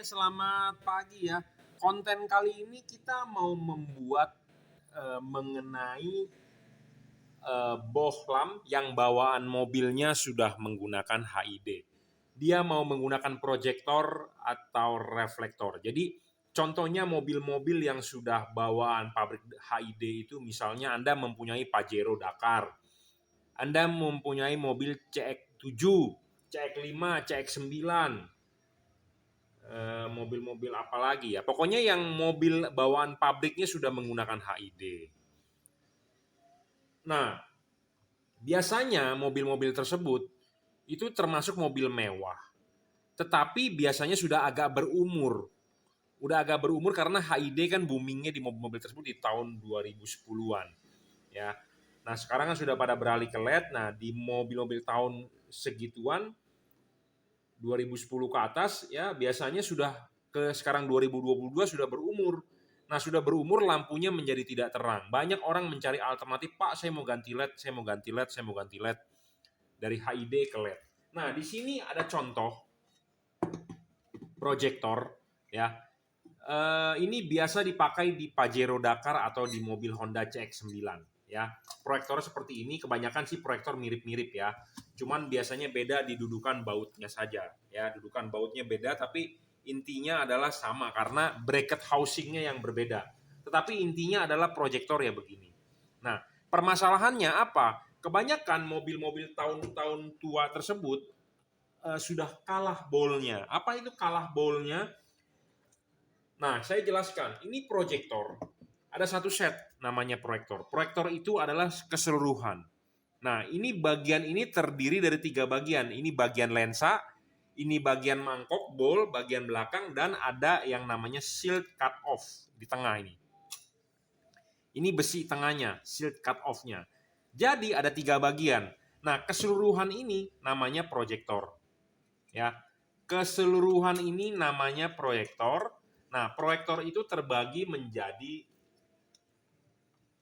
Oke, selamat pagi ya. Konten kali ini kita mau membuat mengenai bohlam yang bawaan mobilnya sudah menggunakan HID. Dia mau menggunakan proyektor atau reflektor. Jadi contohnya mobil-mobil yang sudah bawaan pabrik HID itu, misalnya Anda mempunyai Pajero Dakar, Anda mempunyai mobil CX-7, CX-5, CX-9, mobil-mobil apa lagi ya. Pokoknya yang mobil bawaan pabriknya sudah menggunakan HID. Nah, biasanya mobil-mobil tersebut itu termasuk mobil mewah. Tetapi biasanya sudah agak berumur. Udah agak berumur karena HID kan boomingnya di mobil-mobil tersebut di tahun 2010-an. Ya. Nah, sekarang kan sudah pada beralih ke LED. Nah, di mobil-mobil tahun segituan 2010 ke atas ya biasanya sudah ke sekarang 2022 sudah berumur. Nah, sudah berumur lampunya menjadi tidak terang. Banyak orang mencari alternatif, Pak, saya mau ganti LED, saya mau ganti LED, saya mau ganti LED dari HID ke LED. Nah, di sini ada contoh proyektor ya. Ini biasa dipakai di Pajero Dakar atau di mobil Honda CX-9 ya. Proyektor seperti ini kebanyakan sih proyektor mirip-mirip ya. Cuman biasanya beda di dudukan bautnya saja ya. Dudukan bautnya beda tapi intinya adalah sama karena bracket housingnya yang berbeda. Tetapi intinya adalah proyektor ya begini. Nah, permasalahannya apa? Kebanyakan mobil-mobil tahun-tahun tua tersebut sudah kalah bolnya. Apa itu kalah bolnya? Nah, saya jelaskan. Ini proyektor. Ada satu set namanya proyektor. Proyektor itu adalah keseluruhan. Nah, ini bagian ini terdiri dari 3 bagian. Ini bagian lensa, ini bagian mangkok, bol, bagian belakang, dan ada yang namanya shield cut off di tengah ini. Ini besi tengahnya, shield cut off-nya. Jadi ada 3 bagian. Nah, keseluruhan ini namanya proyektor. Ya, keseluruhan ini namanya proyektor. Nah, proyektor itu terbagi menjadi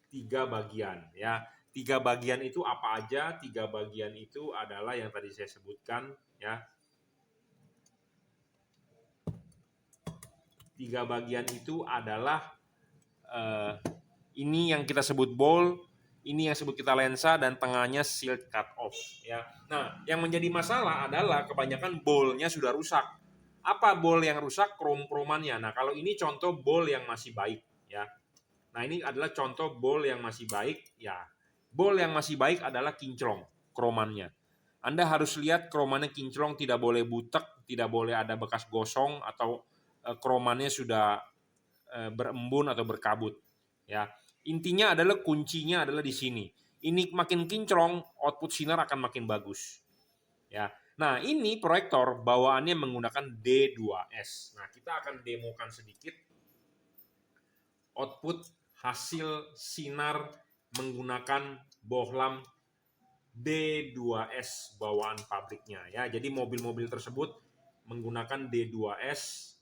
3 bagian ya. 3 bagian itu apa aja? 3 bagian itu adalah yang tadi saya sebutkan ya. 3 bagian itu adalah ini yang kita sebut bol, ini yang sebut kita lensa, dan tengahnya shield cut off ya. Nah, yang menjadi masalah adalah kebanyakan bolnya sudah rusak. Apa bol yang rusak? Krom-kromannya. Nah, kalau ini contoh bol yang masih baik ya. Nah, ini adalah contoh bol yang masih baik ya. Bol yang masih baik adalah kinclong kromannya. Anda harus lihat kromannya kinclong, tidak boleh butek, tidak boleh ada bekas gosong atau kromannya sudah berembun atau berkabut ya. Intinya adalah kuncinya adalah di sini. Ini makin kinclong, output sinar akan makin bagus ya. Nah, ini proyektor bawaannya menggunakan D2S. Nah, kita akan demokan sedikit output hasil sinar menggunakan bohlam D2S bawaan pabriknya ya. Jadi mobil-mobil tersebut menggunakan D2S.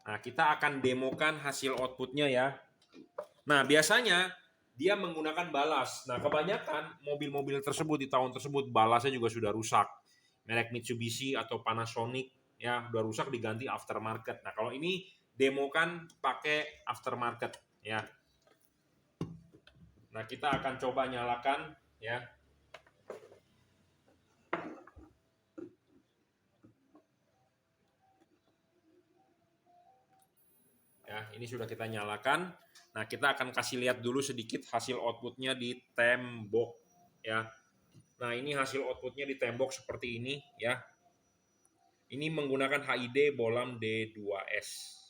Nah, kita akan demokan hasil outputnya ya. Nah, biasanya dia menggunakan balas. Nah, kebanyakan mobil-mobil tersebut di tahun tersebut balasnya juga sudah rusak. Merek Mitsubishi atau Panasonic ya, sudah rusak diganti aftermarket. Nah, kalau ini demokan pakai aftermarket ya. Nah, kita akan coba nyalakan ya. Ya, ini sudah kita nyalakan. Nah, kita akan kasih lihat dulu sedikit hasil outputnya di tembok ya. Nah, ini hasil outputnya di tembok seperti ini ya. Ini menggunakan HID bohlam D2S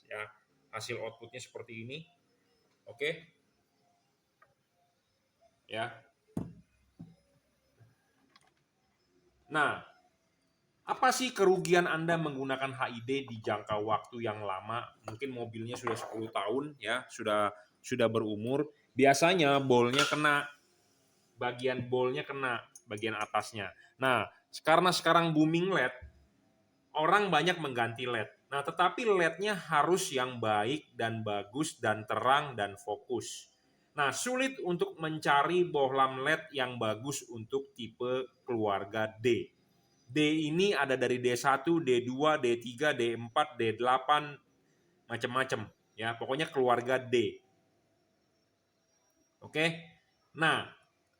ya. Hasil outputnya seperti ini. Oke. Ya. Nah, apa sih kerugian Anda menggunakan HID di jangka waktu yang lama? Mungkin mobilnya sudah 10 tahun ya, sudah berumur. Biasanya bolnya kena, bagian bolnya kena, bagian atasnya. Nah, karena sekarang booming LED, orang banyak mengganti LED. Nah, tetapi LED-nya harus yang baik dan bagus dan terang dan fokus. Nah, sulit untuk mencari bohlam LED yang bagus untuk tipe keluarga D. D ini ada dari D1, D2, D3, D4, D8, macam-macam ya. Pokoknya keluarga D. Oke. Nah,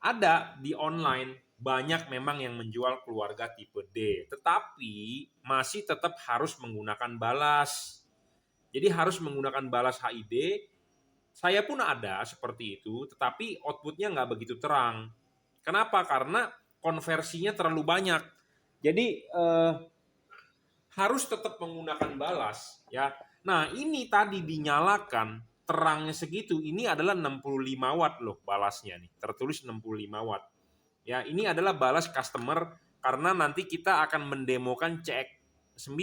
ada di online banyak memang yang menjual keluarga tipe D, tetapi masih tetap harus menggunakan balas. Jadi harus menggunakan balas HID. Saya pun ada seperti itu, tetapi outputnya nggak begitu terang. Kenapa? Karena konversinya terlalu banyak. Jadi harus tetap menggunakan balas ya. Nah, ini tadi dinyalakan terangnya segitu. Ini adalah 65 watt loh balasnya nih. Tertulis 65 watt. Ya, ini adalah balas customer karena nanti kita akan mendemokan CX-9.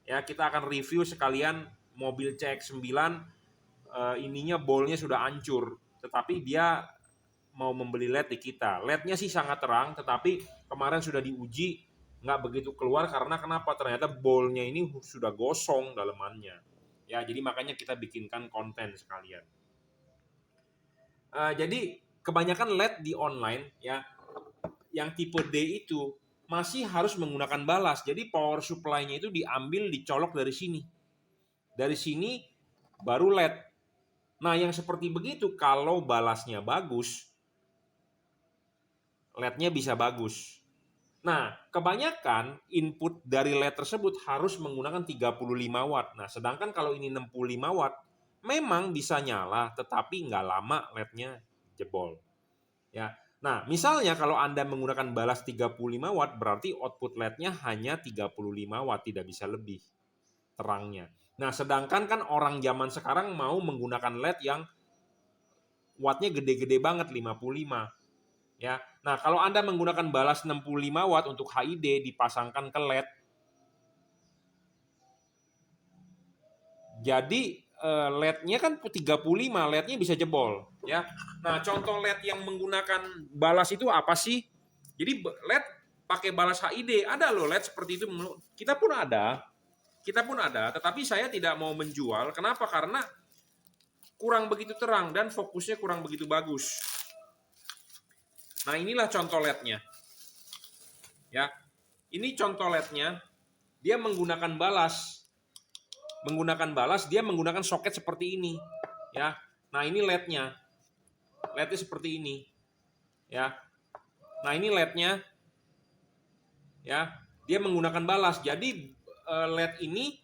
Ya, kita akan review sekalian mobil CX-9 ininya bolnya sudah hancur, tetapi dia mau membeli LED di kita. LED-nya sih sangat terang, tetapi kemarin sudah diuji nggak begitu keluar karena kenapa? Ternyata bolnya ini sudah gosong dalemannya. Ya, jadi makanya kita bikinkan konten sekalian. Jadi kebanyakan LED di online ya, yang tipe D itu masih harus menggunakan balas. Jadi power supply-nya itu diambil, dicolok dari sini. Dari sini baru LED. Nah, yang seperti begitu kalau balasnya bagus, LED-nya bisa bagus. Nah, kebanyakan input dari LED tersebut harus menggunakan 35 watt. Nah, sedangkan kalau ini 65 watt, memang bisa nyala, tetapi nggak lama LED-nya jebol. Ya. Nah, misalnya kalau Anda menggunakan balas 35 watt, berarti output LED-nya hanya 35 watt, tidak bisa lebih terangnya. Nah, sedangkan kan orang zaman sekarang mau menggunakan LED yang wattnya gede-gede banget, 55. Ya. Nah, kalau Anda menggunakan balas 65 watt untuk HID dipasangkan ke LED, jadi LED-nya kan 35, LED-nya bisa jebol, ya. Nah, contoh LED yang menggunakan balas itu apa sih? Jadi LED pakai balas HID, ada loh LED seperti itu. Kita pun ada, tetapi saya tidak mau menjual. Kenapa? Karena kurang begitu terang dan fokusnya kurang begitu bagus. Nah, inilah contoh LED-nya. Ya. Ini contoh LED-nya. Dia menggunakan balas. Dia menggunakan soket seperti ini. Ya. Nah, ini LED-nya. LED-nya seperti ini. Ya. Nah, ini LED-nya. Ya. Dia menggunakan balas. Jadi LED ini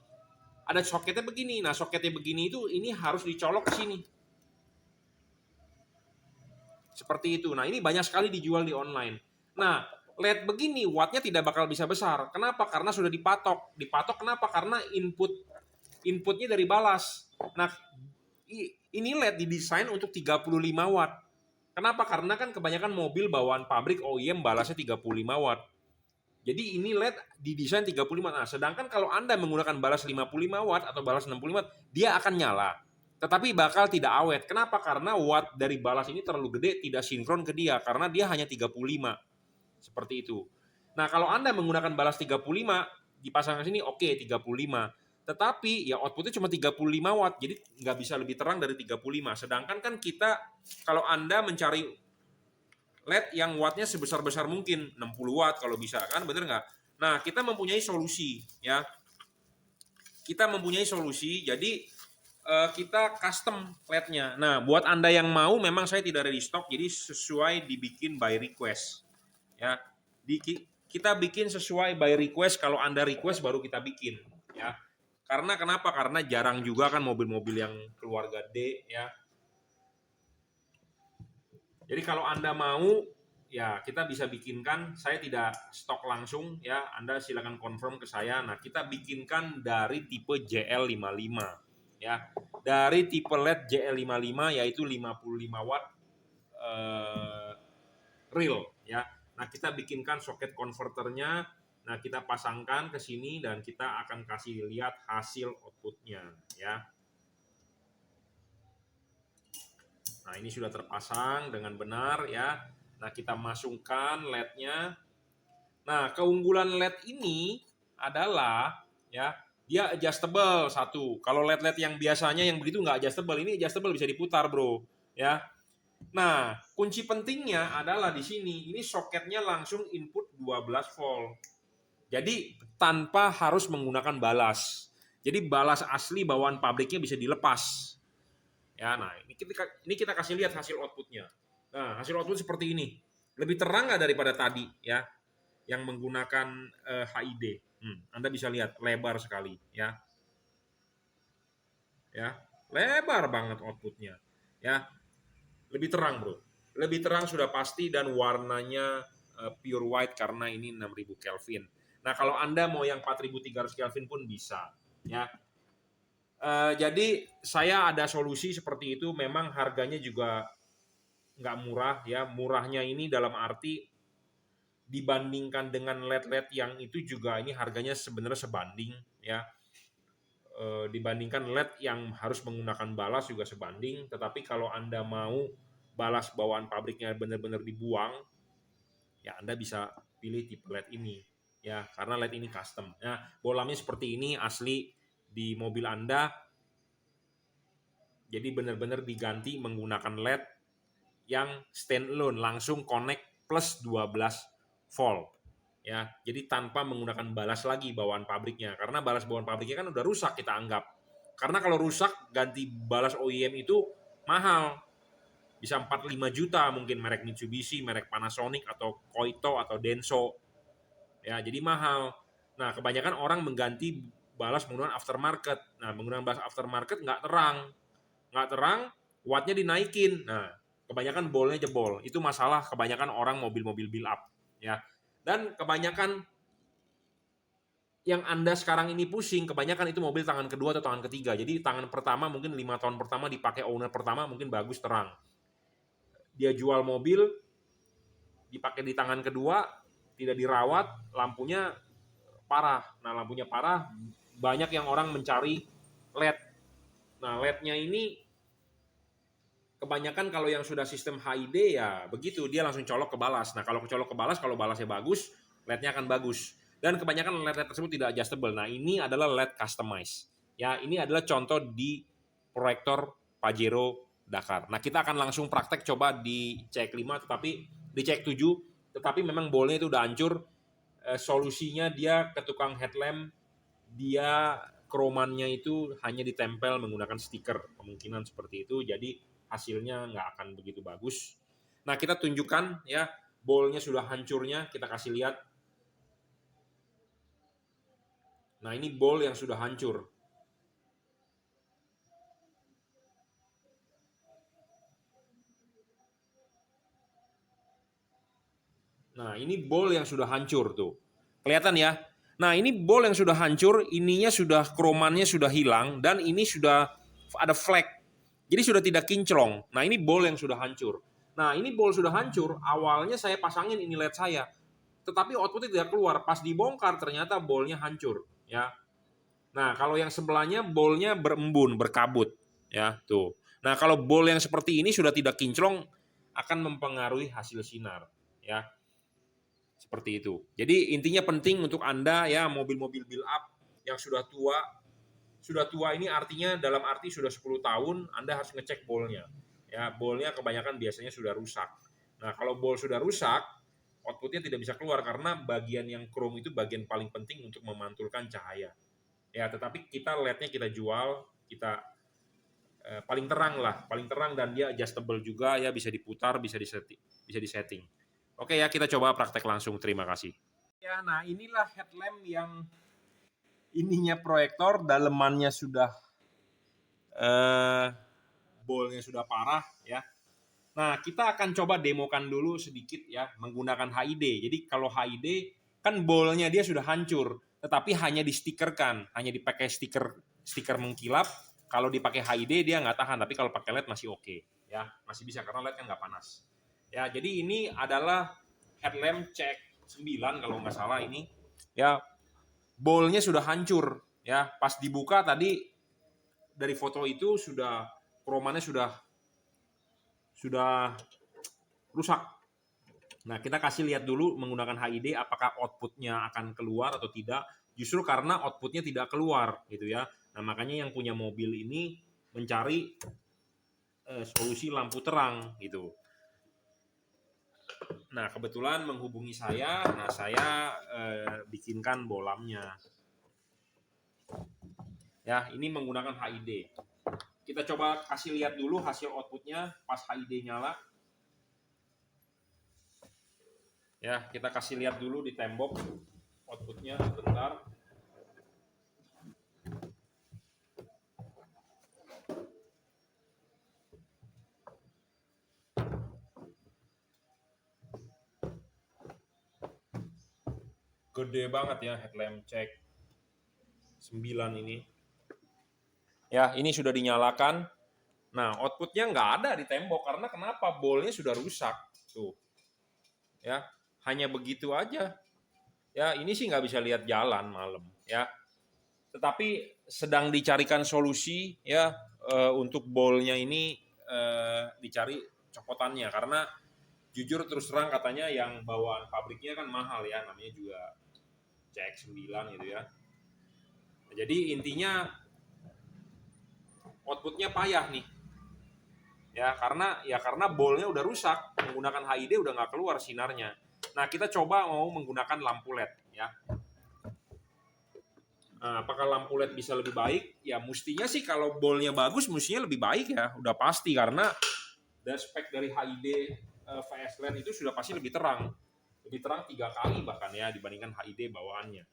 ada soketnya begini. Nah, soketnya begini itu ini harus dicolok ke sini. Seperti itu. Nah, ini banyak sekali dijual di online. Nah, LED begini wattnya tidak bakal bisa besar. Kenapa? Karena sudah dipatok. Dipatok kenapa? Karena inputnya dari balas. Nah, ini LED didesain untuk 35 watt. Kenapa? Karena kan kebanyakan mobil bawaan pabrik OEM balasnya 35 watt. Jadi ini LED didesain 35 watt. Nah, sedangkan kalau Anda menggunakan balas 55 watt atau balas 65 watt, dia akan nyala. Tetapi bakal tidak awet. Kenapa? Karena watt dari balas ini terlalu gede, tidak sinkron ke dia. Karena dia hanya 35. Seperti itu. Nah, kalau Anda menggunakan balas 35, dipasang ke sini, oke, 35. Tetapi ya outputnya cuma 35 watt, jadi nggak bisa lebih terang dari 35. Sedangkan kan kita, kalau Anda mencari LED yang wattnya sebesar-besar mungkin, 60 watt kalau bisa, kan bener nggak? Nah, kita mempunyai solusi, ya. Kita mempunyai solusi, jadi kita custom LED-nya. Nah, buat Anda yang mau, memang saya tidak ada di stok, jadi sesuai dibikin by request. Ya, kita bikin sesuai by request. Kalau Anda request baru kita bikin, ya. Karena kenapa? Karena jarang juga kan mobil-mobil yang keluarga D, ya. Jadi kalau Anda mau, ya kita bisa bikinkan. Saya tidak stok langsung, ya. Anda silakan confirm ke saya. Nah, kita bikinkan dari tipe JL55, ya. Dari tipe LED JL55 yaitu 55 watt real, ya. Nah, kita bikinkan soket konverternya. Nah, kita pasangkan ke sini dan kita akan kasih lihat hasil outputnya, ya. Nah, ini sudah terpasang dengan benar, ya. Nah, kita masukkan LED-nya. Nah, keunggulan LED ini adalah, ya, dia adjustable satu. Kalau LED-LED yang biasanya yang begitu nggak adjustable, ini adjustable bisa diputar, bro, ya. Nah, kunci pentingnya adalah di sini. Ini soketnya langsung input 12 volt. Jadi tanpa harus menggunakan balas. Jadi balas asli bawaan pabriknya bisa dilepas. Ya, nah ini kita kasih lihat hasil outputnya. Nah, hasil output seperti ini. Lebih terang nggak daripada tadi ya, yang menggunakan HID. Anda bisa lihat lebar sekali ya, lebar banget outputnya. Ya, lebih terang bro, lebih terang sudah pasti dan warnanya pure white karena ini 6000 Kelvin. Nah kalau Anda mau yang 4300 Kelvin pun bisa ya. Jadi saya ada solusi seperti itu, memang harganya juga nggak murah ya. Murahnya ini dalam arti dibandingkan dengan LED-LED yang itu juga ini harganya sebenarnya sebanding ya. Dibandingkan LED yang harus menggunakan balas juga sebanding, tetapi kalau Anda mau balas bawaan pabriknya benar-benar dibuang, ya Anda bisa pilih tipe LED ini ya, karena LED ini custom. Nah, bolamnya seperti ini asli di mobil Anda, jadi benar-benar diganti menggunakan LED yang standalone, langsung connect plus 12 volt ya. Jadi tanpa menggunakan balas lagi bawaan pabriknya, karena balas bawaan pabriknya kan udah rusak kita anggap. Karena kalau rusak ganti balas OEM itu mahal. Bisa 45 juta mungkin merek Mitsubishi, merek Panasonic atau Koito atau Denso. Ya, jadi mahal. Nah, kebanyakan orang mengganti balas menggunakan aftermarket. Nah, menggunakan balas aftermarket nggak terang. Nggak terang, wattnya dinaikin. Nah, kebanyakan bolnya jebol. Itu masalah kebanyakan orang mobil-mobil build up. Ya. Dan kebanyakan yang Anda sekarang ini pusing, kebanyakan itu mobil tangan kedua atau tangan ketiga. Jadi tangan pertama mungkin 5 tahun pertama dipakai owner pertama mungkin bagus terang. Dia jual mobil, dipakai di tangan kedua, tidak dirawat, lampunya parah. Nah, lampunya parah, banyak yang orang mencari LED. Nah, LED-nya ini kebanyakan kalau yang sudah sistem HID ya begitu, dia langsung colok ke balas. Nah, kalau colok ke balas, kalau balasnya bagus, LED-nya akan bagus. Dan kebanyakan LED tersebut tidak adjustable. Nah, ini adalah LED customize. Ya, ini adalah contoh di proyektor Pajero Dakar. Nah, kita akan langsung praktek coba di CX-5 tetapi di CX-7, tetapi memang bolnya itu udah hancur. Solusinya dia ke tukang headlamp, dia kromannya itu hanya ditempel menggunakan stiker, kemungkinan seperti itu. Jadi hasilnya nggak akan begitu bagus. Nah, kita tunjukkan ya, bolnya sudah hancurnya, kita kasih lihat. Nah, ini bol yang sudah hancur. Nah, ini bol yang sudah hancur tuh. Kelihatan ya? Nah, ini bol yang sudah hancur, ininya sudah kromannya sudah hilang dan ini sudah ada flek. Jadi sudah tidak kinclong. Nah, ini bol yang sudah hancur. Nah, ini bol sudah hancur, awalnya saya pasangin ini LED saya. Tetapi outputnya tidak keluar. Pas dibongkar ternyata bolnya hancur, ya. Nah, kalau yang sebelahnya bolnya berembun, berkabut, ya, tuh. Nah, kalau bol yang seperti ini sudah tidak kinclong akan mempengaruhi hasil sinar, ya. Seperti itu. Jadi intinya penting untuk Anda ya, mobil-mobil build up yang sudah tua. Sudah tua ini artinya dalam arti sudah 10 tahun Anda harus ngecek bolnya. Ya, bolnya kebanyakan biasanya sudah rusak. Nah, kalau bol sudah rusak, outputnya tidak bisa keluar karena bagian yang chrome itu bagian paling penting untuk memantulkan cahaya. Ya, tetapi kita LED-nya kita jual, kita paling terang lah, paling terang dan dia adjustable juga ya, bisa diputar, bisa disetting. Oke ya, kita coba praktek langsung. Terima kasih. Ya, nah inilah headlamp yang ininya proyektor, dalemannya sudah bolnya sudah parah ya. Nah, kita akan coba demokan dulu sedikit ya menggunakan HID. Jadi kalau HID kan bolnya dia sudah hancur, tetapi hanya distikerkan, hanya dipakai stiker mengkilap. Kalau dipakai HID dia nggak tahan, tapi kalau pakai LED masih oke ya, masih bisa karena LED kan nggak panas. Ya, jadi ini adalah headlamp CX-9 kalau nggak salah ini. Ya, bolnya sudah hancur ya. Pas dibuka tadi dari foto itu sudah kromannya sudah rusak. Nah, kita kasih lihat dulu menggunakan HID apakah outputnya akan keluar atau tidak. Justru karena outputnya tidak keluar gitu ya. Nah, makanya yang punya mobil ini mencari solusi lampu terang gitu. Nah, kebetulan menghubungi saya, nah saya bikinkan bolamnya. Ya, ini menggunakan HID. Kita coba kasih lihat dulu hasil outputnya pas HID nyala. Ya, kita kasih lihat dulu di tembok outputnya sebentar. Gede banget ya headlamp check 9 ini. Ya, ini sudah dinyalakan. Nah, outputnya nggak ada di tembok karena kenapa? Bolnya sudah rusak. Tuh. Ya, hanya begitu aja. Ya, ini sih nggak bisa lihat jalan malam. Ya, tetapi sedang dicarikan solusi ya untuk bolnya ini dicari copotannya karena jujur terus terang katanya yang bawaan pabriknya kan mahal ya, namanya juga CX9 gitu ya. Jadi intinya outputnya payah nih. Ya karena bolnya udah rusak, menggunakan HID udah nggak keluar sinarnya. Nah, kita coba mau menggunakan lampu LED ya. Nah, apakah lampu LED bisa lebih baik? Ya mestinya sih kalau bolnya bagus mestinya lebih baik ya, udah pasti karena dan spek dari HID VS LED itu sudah pasti lebih terang. Lebih terang 3 kali bahkan ya dibandingkan HID bawaannya.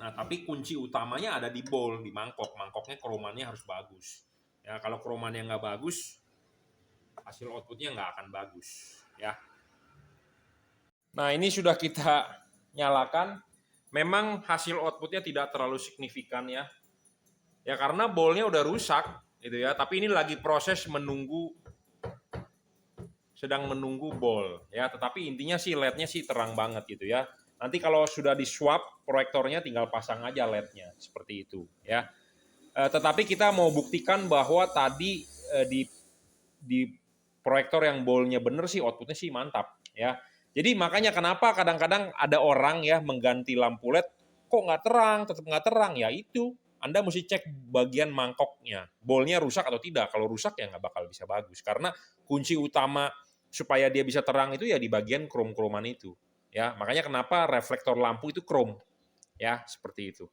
Nah, tapi kunci utamanya ada di bol, di mangkok. Mangkoknya kromannya harus bagus. Ya, kalau kromannya nggak bagus, hasil outputnya nggak akan bagus. Ya. Nah, ini sudah kita nyalakan. Memang hasil outputnya tidak terlalu signifikan ya. Ya karena bolnya udah rusak, gitu ya. Tapi ini lagi proses sedang menunggu bol. Ya, tetapi intinya sih LED-nya sih terang banget gitu ya. Nanti kalau sudah di swap proyektornya tinggal pasang aja LED-nya seperti itu ya. Tetapi kita mau buktikan bahwa tadi di proyektor yang bolnya bener sih outputnya sih mantap ya. Jadi makanya kenapa kadang-kadang ada orang ya mengganti lampu LED kok nggak terang, tetap nggak terang ya itu. Anda mesti cek bagian mangkoknya, bolnya rusak atau tidak. Kalau rusak ya nggak bakal bisa bagus karena kunci utama supaya dia bisa terang itu ya di bagian krom-kroman itu. Ya, makanya kenapa reflektor lampu itu krom. Ya, seperti itu.